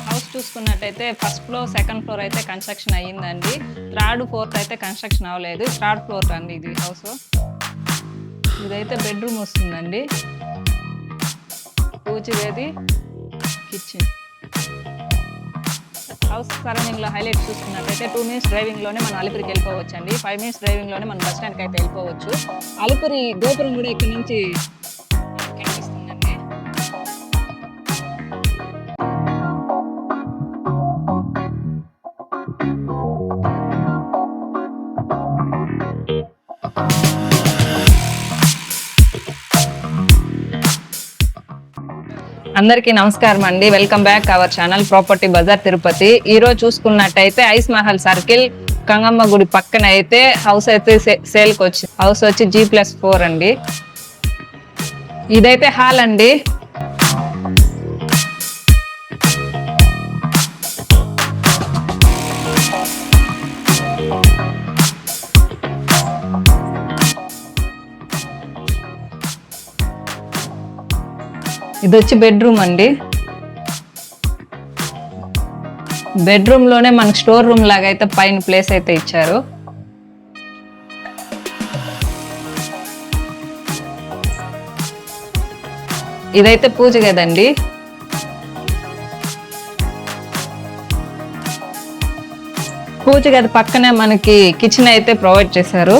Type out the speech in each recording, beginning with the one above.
House చూసుకున్నట్టయితే first floor second floor అయితే construction అయ్యిందండి. థర్డ్ ఫోర్త్ అయితే కన్స్ట్రక్షన్ అవ్వలేదు. థర్డ్ ఫ్లోర్ అండి ఇది హౌస్. ఇదైతే బెడ్రూమ్ వస్తుందండి. పూజ గది, కిచెన్. హౌస్ సరౌండింగ్ లో హైలైట్ చూసుకున్నట్టయితే 2 minutes డ్రైవింగ్ లోనే మనం అలిపిరికి వెళ్ళిపోవచ్చు అండి. 5 minutes డ్రైవింగ్ లోనే మనం బస్ స్టాండ్కి అయితే వెళ్ళిపోవచ్చు. అలిపిరి గోపురం కూడా ఇక్కడ నుంచి కనిపిస్తుందండి. అందరికీ నమస్కారం అండి. Welcome back our channel property Bazaar Tirupati. ఈ రోజు చూసుకున్నట్టయితే ఐస్ మహల్ సర్కిల్ గంగమ్మ గుడి పక్కన అయితే హౌస్ అయితే సేల్కి వచ్చింది. హౌస్ వచ్చి G+4 అండి. ఇదైతే హాల్ అండి. ఇది వచ్చి బెడ్రూమ్ అండి. బెడ్రూమ్ లోనే మనకు స్టోర్ రూమ్ లాగా అయితే పైన ప్లేస్ అయితే ఇచ్చారు. ఇదైతే పూజ గదండి. పూజ గది పక్కనే మనకి కిచెన్ అయితే ప్రొవైడ్ చేశారు.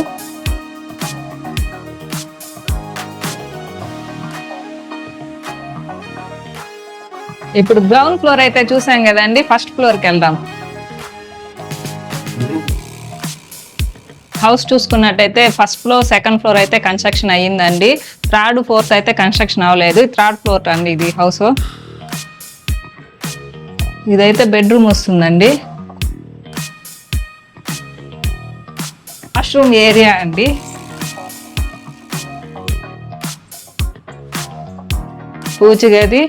ఇప్పుడు గ్రౌండ్ ఫ్లోర్ అయితే చూసాం కదండి. ఫస్ట్ ఫ్లోర్కి వెళ్దాం. హౌస్ చూసుకున్నట్టయితే ఫస్ట్ ఫ్లోర్ సెకండ్ ఫ్లోర్ అయితే కన్స్ట్రక్షన్ అయ్యిందండి. థర్డ్ ఫోర్త్ అయితే కన్స్ట్రక్షన్ అవ్వలేదు. థర్డ్ ఫ్లోర్ అండి ఇది హౌస్. ఇదైతే బెడ్రూమ్ వస్తుందండి. వాష్రూమ్ ఏరియా అండి. పూజ గది,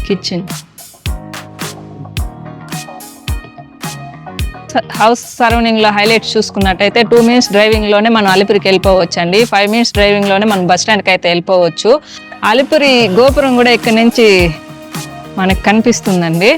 కిచెన్. హౌస్ సరౌండింగ్ లో హైలైట్స్ చూసుకున్నట్టయితే 2 minutes డ్రైవింగ్ లోనే మనం అలిపిరికి వెళ్ళిపోవచ్చు అండి. 5 minutes డ్రైవింగ్ లోనే మనం బస్ స్టాండ్కి అయితే వెళ్ళిపోవచ్చు. అలిపిరి గోపురం కూడా ఇక్కడ నుంచి మనకు కనిపిస్తుందండి.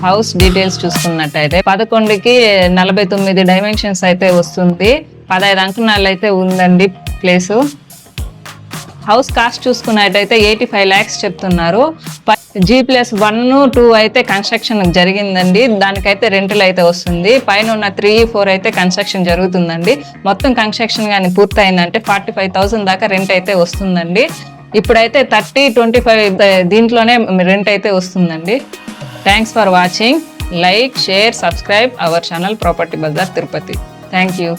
హౌస్ డీటెయిల్స్ చూసుకున్నట్టయితే 11కి 49 డైమెన్షన్స్ అయితే వస్తుంది. 15 అంకణాలు అయితే ఉందండి ప్లేసు. హౌస్ కాస్ట్ చూసుకున్నట్టయితే 85 lakhs చెప్తున్నారు. G+1, 2 అయితే కన్స్ట్రక్షన్ జరిగిందండి. దానికైతే రెంటల్ అయితే వస్తుంది. పైన ఉన్న 3, 4 అయితే కన్స్ట్రక్షన్ జరుగుతుందండి. మొత్తం కన్స్ట్రక్షన్ కానీ పూర్తయిందంటే 45,000 దాకా రెంట్ అయితే వస్తుందండి. ఇప్పుడైతే 30, 25 దీంట్లోనే రెంట్ అయితే వస్తుందండి. Thanks for watching. Like, share, subscribe our channel Property Bazaar Tirupati. Thank you.